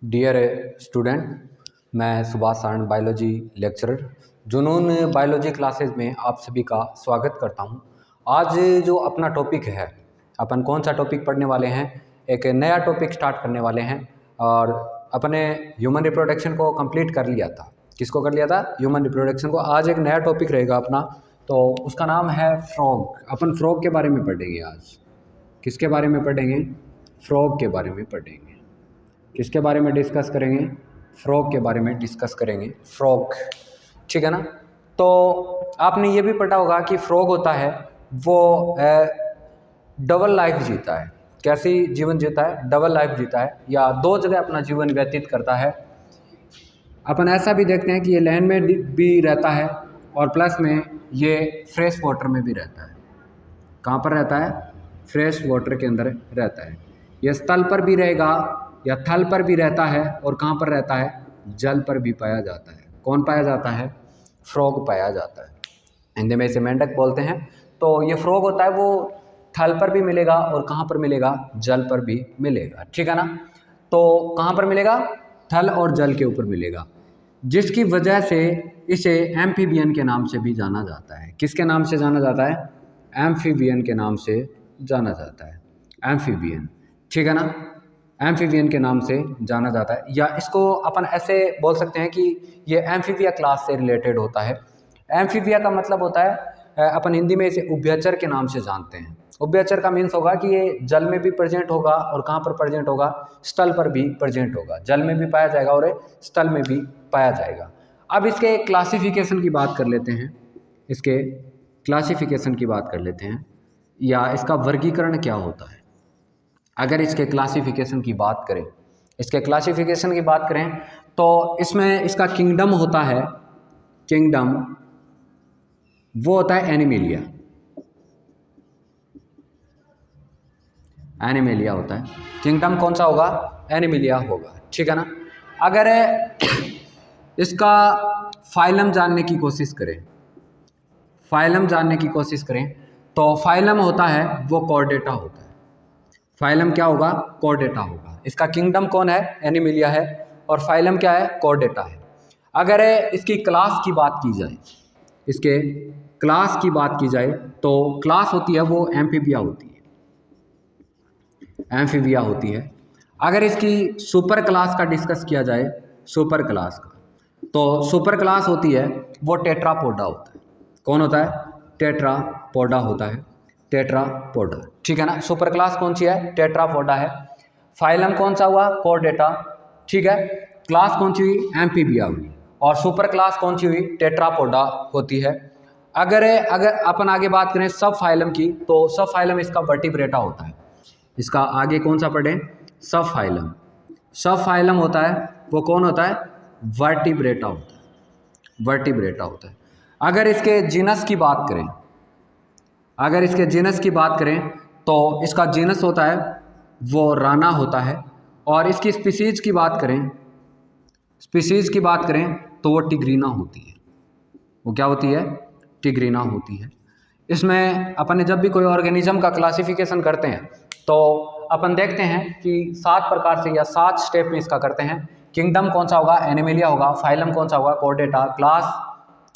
Dear student, मैं Subhash Saran biology lecturer जुनून biology classes में आप सभी का स्वागत करता हूं। आज जो अपना टॉपिक है, अपन कौन सा टॉपिक पढ़ने वाले हैं, एक नया टॉपिक स्टार्ट करने वाले हैं। और अपने ह्यूमन रिप्रोडक्शन को कंप्लीट कर लिया था। किसको कर लिया था? ह्यूमन रिप्रोडक्शन को। आज एक नया टॉपिक रहेगा अपना, तो उसका नाम है फ्रॉग। अपन फ्रॉग के बारे में पढ़ेंगे आज। किसके बारे में पढ़ेंगे? फ्रॉग के बारे में पढ़ेंगे। किसके बारे में डिस्कस करेंगे? फ्रॉग के बारे में डिस्कस करेंगे। फ्रॉग, ठीक है ना। तो आपने ये भी पढ़ा होगा कि फ्रॉग होता है वो डबल लाइफ जीता है। कैसी जीवन जीता है? डबल लाइफ जीता है, या दो जगह अपना जीवन व्यतीत करता है। अपन ऐसा भी देखते हैं कि ये लैंड में भी रहता है और प्लस में ये फ्रेश वाटर में भी रहता है। कहाँ पर रहता है? फ्रेश वाटर के अंदर रहता है। ये स्थल पर भी रहेगा या थल पर भी रहता है, और कहाँ पर रहता है? जल पर भी पाया जाता है। कौन पाया जाता है? फ्रॉग पाया जाता है। हिंदी में इसे मेंढक बोलते हैं। तो ये फ्रॉग होता है वो थल पर भी मिलेगा और कहाँ पर मिलेगा? जल पर भी मिलेगा, ठीक है ना। तो कहाँ पर मिलेगा? थल और जल के ऊपर मिलेगा, जिसकी वजह से इसे एम्फीबियन के नाम से भी जाना जाता है। किसके नाम से जाना जाता है? एम्फीबियन के नाम से जाना जाता है। एम्फीबियन, ठीक है ना। एम्फीबियन के नाम से जाना जाता है, या इसको अपन ऐसे बोल सकते हैं कि ये एम्फीबिया क्लास से रिलेटेड होता है। एम्फीबिया का मतलब होता है अपन हिंदी में इसे उभयचर के नाम से जानते हैं। उभयचर का मीन्स होगा कि ये जल में भी प्रेजेंट होगा और कहाँ पर प्रेजेंट होगा? स्थल पर भी प्रेजेंट होगा। जल में भी पाया जाएगा और स्थल में भी पाया जाएगा। अब इसके क्लासिफिकेशन की बात कर लेते हैं। इसके क्लासिफिकेशन की बात कर लेते हैं, या इसका वर्गीकरण क्या होता है। अगर इसके क्लासिफिकेशन की बात करें, तो इसमें इसका किंगडम होता है। किंगडम वो होता है एनिमेलिया। एनिमेलिया होता है। किंगडम कौन सा होगा? एनिमेलिया होगा, ठीक है ना। अगर इसका फाइलम जानने की कोशिश करें, तो फाइलम होता है वो कॉर्डेटा होता है। फाइलम क्या होगा? कॉर्डेटा होगा। इसका किंगडम कौन है? एनिमेलिया है, और फाइलम क्या है? कॉर्डेटा है। अगर इसकी क्लास की बात की जाए, तो क्लास होती है वो एम्फीबिया होती है। अगर इसकी सुपर क्लास का डिस्कस किया जाए, तो सुपर क्लास होती है वो टेट्रापोडा होता है। कौन होता है? टेट्रापोडा होता है। टेट्रापोडा, ठीक है ना। सुपर क्लास कौन सी है? टेट्रापोडा है। फाइलम कौन सा हुआ? कॉर्डेटा, ठीक है। क्लास कौन सी हुई? एम्फीबिया हुई। और सुपर क्लास कौन सी हुई? टेट्रापोडा होती है। अगर अपन आगे बात करें सब फाइलम की, तो सब फाइलम इसका वर्टिब्रेटा होता है। इसका आगे कौन सा पढ़ें? सब फाइलम होता है वो कौन होता है? वर्टिब्रेटा होता है। अगर इसके जीनस की बात करें, तो इसका जीनस होता है वो राना होता है। और इसकी स्पीसीज की बात करें तो वो टिग्रीना होती है। वो क्या होती है? टिग्रीना होती है। इसमें अपन जब भी कोई ऑर्गेनिज्म का क्लासिफिकेशन करते हैं, तो अपन देखते हैं कि 7 प्रकार से या 7 स्टेप में इसका करते हैं। किंगडम कौन सा होगा? एनिमेलिया होगा। फाइलम कौन सा होगा? कॉर्डेटा। क्लास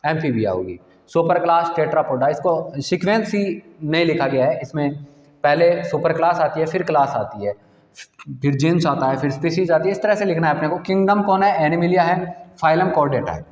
एम्फीबिया होगी। Super class Tetrapoda. इसको सीक्वेंस ही नहीं लिखा गया है, इसमें पहले सुपर क्लास आती है, फिर क्लास आती है, फिर जीन्स आता है, फिर स्पीसीज आती है। इस तरह से लिखना है अपने को। किंगडम कौन है? एनिमेलिया है। फाइलम कॉर्डेटा है।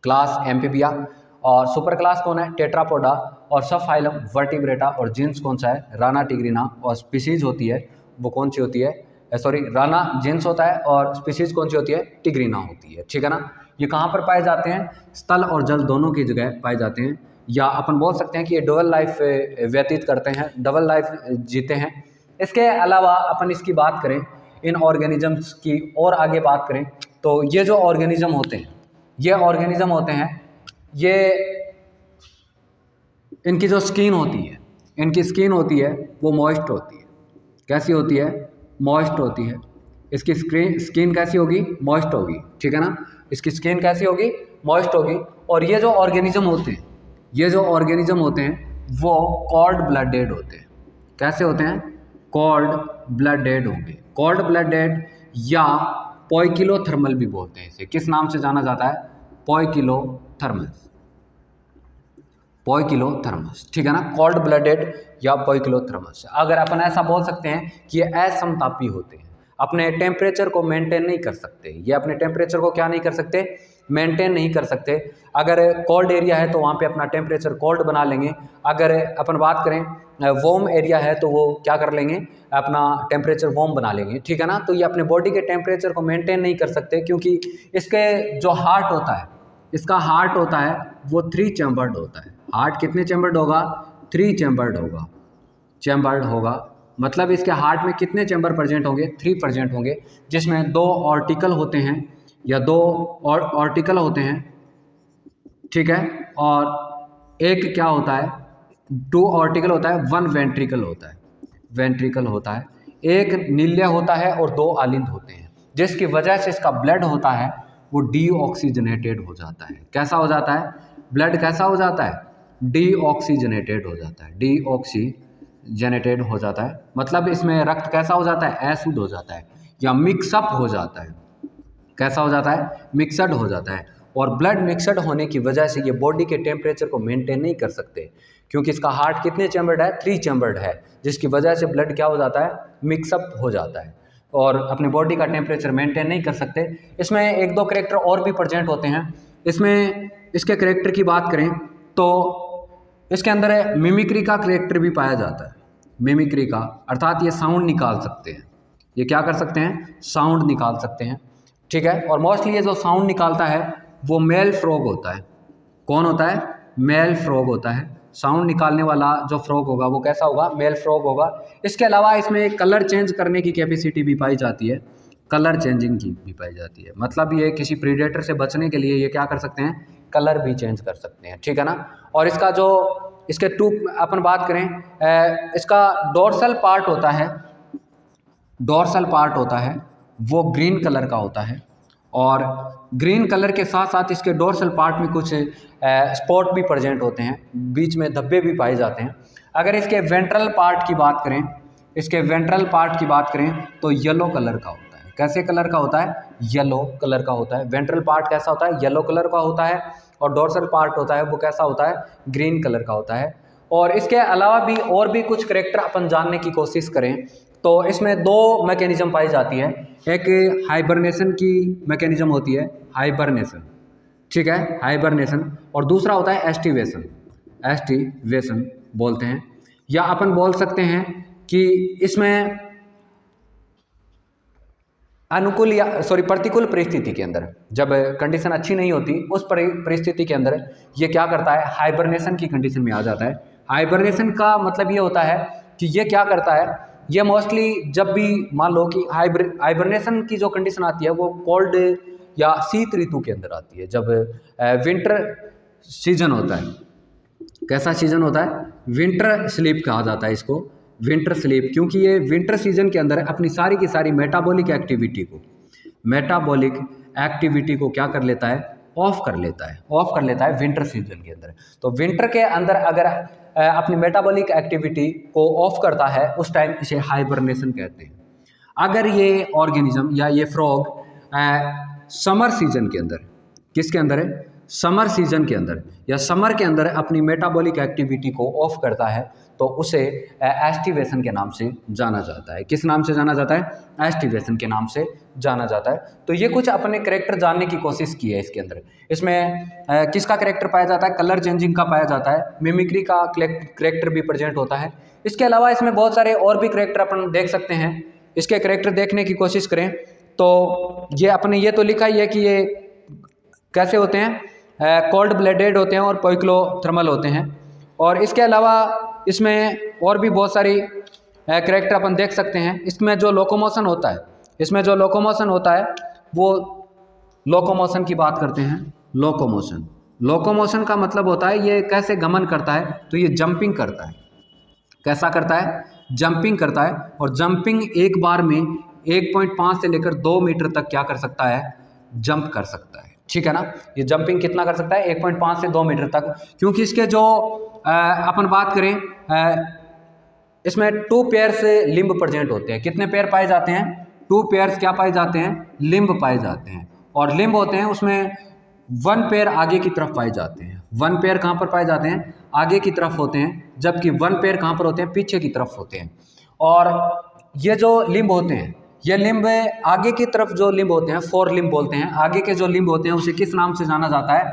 Class amphibia. और सुपर क्लास कौन है? टेट्रापोडा। और सब फाइलम वर्टिब्रेटा। और जीन्स कौन सा है? राना टिग्रीना। और स्पीसीज होती है वो कौन सी होती है? राना जीन्स होता है, और स्पीसीज कौन सी होती है? टिग्रीना होती है, ठीक है ना। ये कहाँ पर पाए जाते हैं? स्थल और जल दोनों की जगह पाए जाते हैं। या अपन बोल सकते हैं कि ये डबल लाइफ व्यतीत करते हैं, डबल लाइफ जीते हैं। इसके अलावा अपन इसकी बात करें, इन ऑर्गेनिजम्स की और आगे बात करें, तो ये जो ऑर्गेनिज्म होते हैं, ये इनकी जो स्किन होती है वो मॉइस्ट होती है। कैसी होती है? मॉइस्ट होती है। इसकी स्किन कैसी होगी? मॉइस्ट होगी, ठीक है ना। इसकी स्किन कैसी होगी? मॉइस्ट होगी। और ये जो ऑर्गेनिज्म होते हैं वो कॉल्ड ब्लडेड होते हैं। कैसे होते हैं? कॉल्ड ब्लडेड होंगे। कॉल्ड ब्लडेड या पोइकिलोथर्मल भी बोलते हैं इसे। किस नाम से जाना जाता है? पोइकिलोथर्मस, पोइकिलोथर्मस, ठीक है ना, कोल्ड ब्लडेड या पोइकिलोथर्मस। अगर अपन ऐसा बोल सकते हैं कि ये असमतापी होते हैं, अपने टेम्परेचर को मेंटेन नहीं कर सकते, ये अपने टेम्परेचर को क्या नहीं कर सकते? मेंटेन नहीं कर सकते। अगर कोल्ड एरिया है तो वहाँ पे अपना टेम्परेचर कोल्ड बना लेंगे, अगर अपन बात करें वार्म एरिया है तो वो क्या कर लेंगे? अपना टेम्परेचर वार्म बना लेंगे, ठीक है ना। तो ये अपने बॉडी के टेम्परेचर को मेंटेन नहीं कर सकते, क्योंकि इसके जो हार्ट होता है, इसका हार्ट होता है वो 3 चैम्बर्ड होता है। हार्ट कितने चैम्बर्ड होगा? 3 चैम्बर्ड होगा, चैम्बर्ड होगा। मतलब इसके हार्ट में कितने चैम्बर प्रेजेंट होंगे? 3 प्रेजेंट होंगे, जिसमें 2 ऑर्टिकल होते हैं या 2 ऑर्टिकल होते हैं, ठीक है, और एक क्या होता है? 2 ऑर्टिकल होता है, 1 वेंट्रिकल होता है, वेंट्रिकल होता है, एक नील्य होता है और 2 आलिंद होते हैं, जिसकी वजह से इसका ब्लड होता है वो डीऑक्सीजनेटेड हो जाता है। कैसा हो जाता है? ब्लड कैसा हो जाता है? डीऑक्सीजनेटेड हो जाता है, डीऑक्सीजनेटेड हो जाता है। मतलब इसमें रक्त कैसा हो जाता है? अशुद्ध हो जाता है या मिक्सअप हो जाता है। कैसा हो जाता है? मिक्सड हो जाता है। और ब्लड मिक्सड होने की वजह से ये बॉडी के टेम्परेचर को मेंटेन नहीं कर सकते, क्योंकि इसका हार्ट कितने चैम्बर्ड है? 3 चैम्बर्ड है, जिसकी वजह से ब्लड क्या हो जाता है? मिक्सअप हो जाता है और अपने बॉडी का टेम्परेचर मेंटेन नहीं कर सकते। इसमें 1-2 कैरेक्टर और भी प्रेजेंट होते हैं। इसमें इसके कैरेक्टर की बात करें तो इसके अंदर मिमिक्री का कैरेक्टर भी पाया जाता है। मिमिक्री का अर्थात ये साउंड निकाल सकते हैं, ये क्या कर सकते हैं? साउंड निकाल सकते हैं, ठीक है। और मोस्टली ये जो साउंड निकालता है वो मेल फ्रॉग होता है। कौन होता है? मेल फ्रॉग होता है। साउंड निकालने वाला जो फ्रॉग होगा वो कैसा होगा? मेल फ्रॉग होगा। इसके अलावा इसमें कलर चेंज करने की कैपेसिटी भी पाई जाती है, कलर चेंजिंग की भी पाई जाती है। मतलब ये किसी प्रीडेटर से बचने के लिए ये क्या कर सकते हैं? कलर भी चेंज कर सकते हैं, ठीक है ना। और इसका जो इसके अपन बात करें, इसका डोर्सल पार्ट होता है, डोर्सल पार्ट होता है वो ग्रीन कलर का होता है, और ग्रीन कलर के साथ साथ इसके डोर्सल पार्ट में कुछ स्पॉट भी प्रेजेंट होते हैं, बीच में धब्बे भी पाए जाते हैं। अगर इसके वेंट्रल पार्ट की बात करें, इसके वेंट्रल पार्ट की बात करें तो येलो कलर का होता है। कैसे कलर का होता है? येलो कलर का होता है। वेंट्रल पार्ट कैसा होता है? येलो कलर का होता है। और डोर्सल पार्ट होता है वो कैसा होता है? ग्रीन कलर का होता है। और इसके अलावा भी और भी कुछ कैरेक्टर अपन जानने की कोशिश करें तो इसमें 2 मैकेनिज्म पाई जाती है। एक हाइबरनेशन की मैकेनिज्म होती है, हाइबरनेशन, ठीक है, हाइबरनेशन, और दूसरा होता है एस्टिवेशन, एस्टिवेशन बोलते हैं। या अपन बोल सकते हैं कि इसमें अनुकूल या प्रतिकूल परिस्थिति के अंदर, जब कंडीशन अच्छी नहीं होती उस परिस्थिति के अंदर ये क्या करता है? हाइबरनेशन की कंडीशन में आ जाता है। हाइबरनेशन का मतलब ये होता है कि ये क्या करता है? ये मोस्टली जब भी मान लो कि हाइबरनेशन की जो कंडीशन आती है वो कोल्ड या शीत ऋतु के अंदर आती है, जब विंटर सीजन होता है। कैसा सीजन होता है? विंटर स्लीप कहा जाता है इसको, विंटर स्लीप, क्योंकि ये विंटर सीजन के अंदर अपनी सारी की सारी मेटाबॉलिक एक्टिविटी को क्या कर लेता है? ऑफ कर लेता है विंटर सीजन के अंदर। तो विंटर के अंदर अगर अपनी मेटाबॉलिक एक्टिविटी को ऑफ करता है उस टाइम इसे हाइबरनेशन कहते हैं। अगर ये ऑर्गेनिज्म या ये फ्रॉग समर सीजन के अंदर, किसके अंदर है? समर सीजन के अंदर या समर के अंदर अपनी मेटाबॉलिक एक्टिविटी को ऑफ करता है तो उसे एस्टिवेशन के नाम से जाना जाता है। किस नाम से जाना जाता है? एस्टिवेशन के नाम से जाना जाता है। तो ये कुछ अपने कैरेक्टर जानने की कोशिश की है इसके अंदर। इसमें किसका कैरेक्टर पाया जाता है? कलर चेंजिंग का पाया जाता है, मिमिक्री का कैरेक्टर भी प्रेजेंट होता है। इसके अलावा इसमें बहुत सारे और भी कैरेक्टर अपन देख सकते हैं। इसके कैरेक्टर देखने की कोशिश करें तो ये अपने ये तो लिखा ही है कि ये कैसे होते हैं? कोल्ड ब्लडेड होते हैं और पोइकिलोथर्मल होते हैं। और इसके अलावा इसमें और भी बहुत सारी कैरेक्टर अपन देख सकते हैं। इसमें जो लोकोमोशन होता है वो लोकोमोशन की बात करते हैं। लोकोमोशन का मतलब होता है ये कैसे गमन करता है? तो ये जंपिंग करता है। कैसा करता है? जंपिंग करता है। और जंपिंग एक बार में 1.5 से लेकर 2 मीटर तक क्या कर सकता है? जंप कर सकता है, ठीक है ना। ये जंपिंग कितना कर सकता है? 1.5 से 2 मीटर तक। क्योंकि इसके जो अपन बात करें इसमें 2 पेयर से लिम्ब प्रेजेंट होते हैं। कितने पेयर पाए जाते हैं? 2 पेयर्स क्या पाए जाते हैं, लिम्ब पाए जाते हैं। और लिम्ब होते हैं उसमें 1 पेयर आगे की तरफ पाए जाते हैं। 1 पेयर कहाँ पर पाए जाते हैं, आगे की तरफ होते हैं, जबकि 1 पेयर कहाँ पर होते हैं, पीछे की तरफ होते हैं। और ये जो लिम्ब होते हैं, ये लिम्ब आगे की तरफ जो लिम्ब होते हैं फोर लिम्ब बोलते हैं। आगे के जो लिम्ब होते हैं उसे किस नाम से जाना जाता है,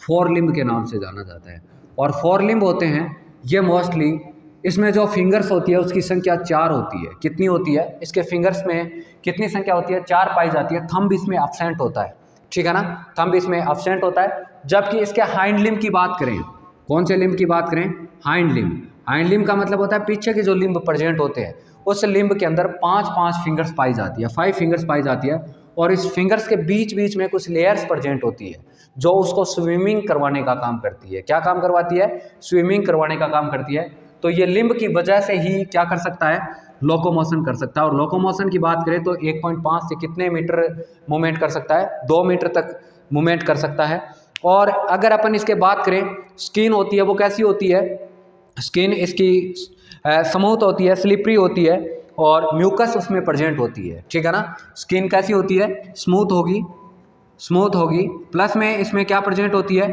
फोर लिम्ब के नाम से जाना जाता है। और फोर लिम्ब होते हैं ये मोस्टली, इसमें जो फिंगर्स होती है उसकी संख्या 4 होती है। कितनी होती है, इसके फिंगर्स में कितनी संख्या होती है, 4 पाई जाती है। थंब इसमें एब्सेंट होता है, ठीक है ना, थंब इसमें एब्सेंट होता है। जबकि इसके हाइंड लिम्ब की बात करें, कौन से लिम्ब की बात करें, हाइंड लिम्ब। हाइंड लिम्ब का मतलब होता है पीछे के जो लिम्ब प्रेजेंट होते हैं, उस लिम्ब के अंदर 5 फिंगर्स पाई जाती है, 5 फिंगर्स पाई जाती है। और इस फिंगर्स के बीच बीच में कुछ लेयर्स प्रेजेंट होती है जो उसको स्विमिंग करवाने का काम करती है। क्या काम करवाती है, स्विमिंग करवाने का काम करती है। तो ये लिम्ब की वजह से ही क्या कर सकता है, लोकोमोशन कर सकता है। और लोकोमोशन की बात करें तो 1.5 से कितने मीटर मूवमेंट कर सकता है, 2 मीटर तक मूवमेंट कर सकता है। और अगर अपन इसके बात करें, स्किन होती है वो कैसी होती है, स्किन इसकी स्मूथ होती है, स्लिपरी होती है, और म्यूकस उसमें प्रेजेंट होती है, ठीक है ना। स्किन कैसी होती है, स्मूथ होगी, स्मूथ होगी, प्लस में इसमें क्या प्रेजेंट होती है,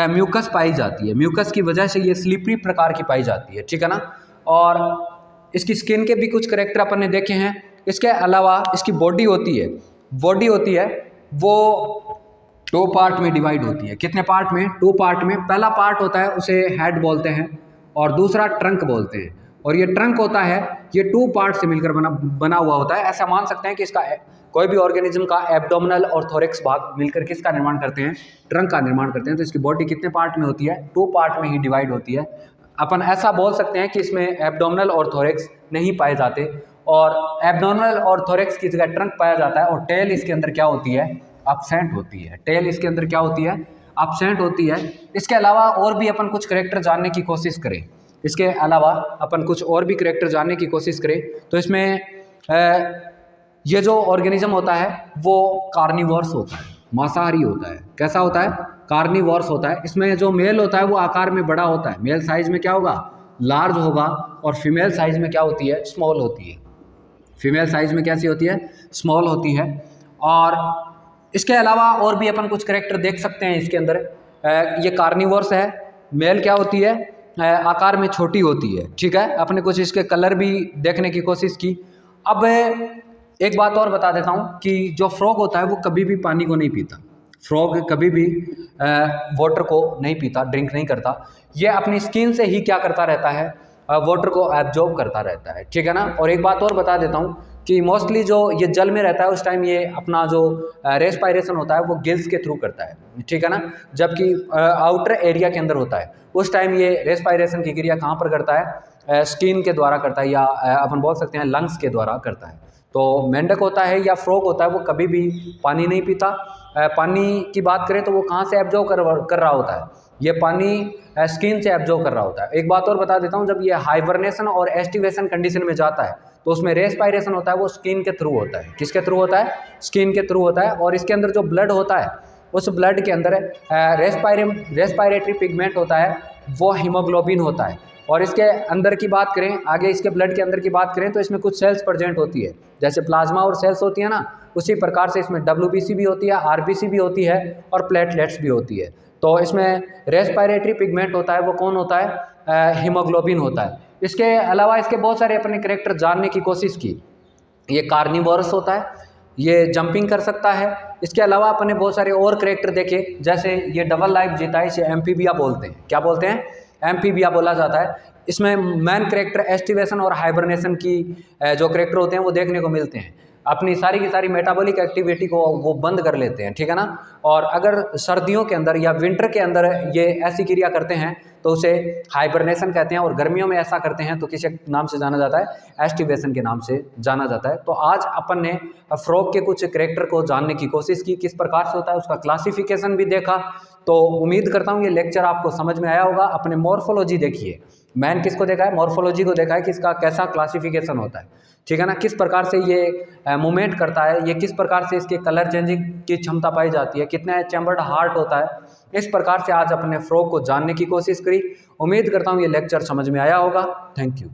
म्यूकस पाई जाती है। म्यूकस की वजह से ये स्लिपरी प्रकार की पाई जाती है, ठीक है ना। और इसकी स्किन के भी कुछ करेक्टर अपन ने देखे हैं। इसके अलावा इसकी बॉडी होती है, बॉडी होती है वो 2 पार्ट में डिवाइड होती है। कितने पार्ट में, 2 पार्ट में। पहला पार्ट होता है उसे हेड बोलते हैं और दूसरा ट्रंक बोलते हैं। और ये ट्रंक होता है, ये 2 पार्ट से मिलकर बना हुआ होता है। ऐसा मान सकते हैं कि इसका कोई भी ऑर्गेनिज्म का एब्डोमिनल और थोरेक्स भाग मिलकर किसका निर्माण करते हैं, ट्रंक का निर्माण करते हैं। तो इसकी बॉडी कितने पार्ट में होती है, 2 पार्ट में ही डिवाइड होती है। अपन ऐसा बोल सकते हैं कि इसमें एब्डोमिनल और थोरेक्स नहीं पाए जाते, और एब्डोमिनल और थोरेक्स की जगह ट्रंक पाया जाता है। और टेल इसके अंदर क्या होती है, एब्सेंट होती है। टेल इसके अंदर क्या होती है, एब्सेंट होती है। इसके अलावा और भी अपन कुछ करेक्टर जानने की कोशिश करें, इसके अलावा अपन कुछ और भी करेक्टर जानने की कोशिश करें तो इसमें ये जो ऑर्गेनिज्म होता है वो कार्निवोरस होता है, मांसाहारी होता है। कैसा होता है, कार्निवोरस होता है। इसमें जो मेल होता है वो आकार में बड़ा होता है, मेल साइज में क्या होगा, लार्ज होगा, और फीमेल साइज में क्या होती है, स्मॉल होती है। फीमेल साइज में कैसी होती है, स्मॉल होती है। और इसके अलावा और भी अपन कुछ करेक्टर देख सकते हैं इसके अंदर। ये कार्निवोरस है, मेल क्या होती है, आकार में छोटी होती है, ठीक है। अपने कुछ इसके कलर भी देखने की कोशिश की। अब एक बात और बता देता हूँ कि जो फ्रॉग होता है वो कभी भी पानी को नहीं पीता। फ्रॉग कभी भी वाटर को नहीं पीता, ड्रिंक नहीं करता। ये अपनी स्किन से ही क्या करता रहता है, वाटर को एब्जॉर्ब करता रहता है, ठीक है ना। और एक बात और बता देता हूँ कि मोस्टली जो ये जल में रहता है उस टाइम ये अपना जो रेस्पायरेशन होता है वो गिल्स के थ्रू करता है, ठीक है ना। जबकि आउटर एरिया के अंदर होता है उस टाइम ये रेस्पायरेशन की क्रिया कहाँ पर करता है, स्किन के द्वारा करता है, या अपन बोल सकते हैं लंग्स के द्वारा करता है। तो मेंढक होता है या फ्रॉग होता है वो कभी भी पानी नहीं पीता। पानी की बात करें तो वो कहाँ से एब्जॉर्ब कर रहा होता है, ये पानी स्किन से एब्जॉर्ब कर रहा होता है। एक बात और बता देता हूँ, जब ये हाइबरनेशन और एस्टिवेशन कंडीशन में जाता है तो उसमें रेस्पायरेशन होता है वो स्किन के थ्रू होता है। किसके थ्रू होता है, स्किन के थ्रू होता है। और इसके अंदर जो ब्लड होता है उस ब्लड के अंदर रेस्पायरेटरी पिगमेंट होता है, वो हीमोग्लोबिन होता है। और इसके अंदर की बात करें, आगे इसके ब्लड के अंदर की बात करें तो इसमें कुछ सेल्स प्रेजेंट होती है, जैसे प्लाज्मा और सेल्स होती है ना, उसी प्रकार से इसमें WBC भी होती है, RBC भी होती है, और प्लेटलेट्स भी होती है। तो इसमें रेस्पायरेटरी पिगमेंट होता है वो कौन होता है, हीमोग्लोबिन होता है। इसके अलावा इसके बहुत सारे अपने करेक्टर जानने की कोशिश की। ये कार्निवोरस होता है, ये जंपिंग कर सकता है। इसके अलावा अपने बहुत सारे और करेक्टर देखे, जैसे ये डबल लाइफ जीता है, इसे एम्फीबिया बोलते हैं। क्या बोलते हैं, एम्फीबिया बोला जाता है। इसमें मैन करेक्टर एस्टिवेशन और हाइबरनेशन की जो करेक्टर होते हैं वो देखने को मिलते हैं। अपनी सारी की सारी मेटाबॉलिक एक्टिविटी को वो बंद कर लेते हैं, ठीक है ना। और अगर सर्दियों के अंदर या विंटर के अंदर ये ऐसी क्रिया करते हैं तो उसे हाइबरनेशन कहते हैं, और गर्मियों में ऐसा करते हैं तो किस नाम से जाना जाता है, एस्टिवेशन के नाम से जाना जाता है। तो आज अपन ने फ्रॉग के कुछ करेक्टर को जानने की कोशिश की, किस प्रकार से होता है, उसका क्लासिफिकेशन भी देखा। तो उम्मीद करता हूँ ये लेक्चर आपको समझ में आया होगा। अपने मॉर्फोलॉजी देखिए, मैन किसको देखा है, मॉर्फोलॉजी को देखा है कि इसका कैसा क्लासिफिकेशन होता है, ठीक है ना। किस प्रकार से ये मूवमेंट करता है, ये किस प्रकार से इसके कलर चेंजिंग की क्षमता पाई जाती है, कितना चैम्बर्ड हार्ट होता है। इस प्रकार से आज अपने फ्रॉग को जानने की कोशिश करी। उम्मीद करता हूँ ये लेक्चर समझ में आया होगा। Thank you.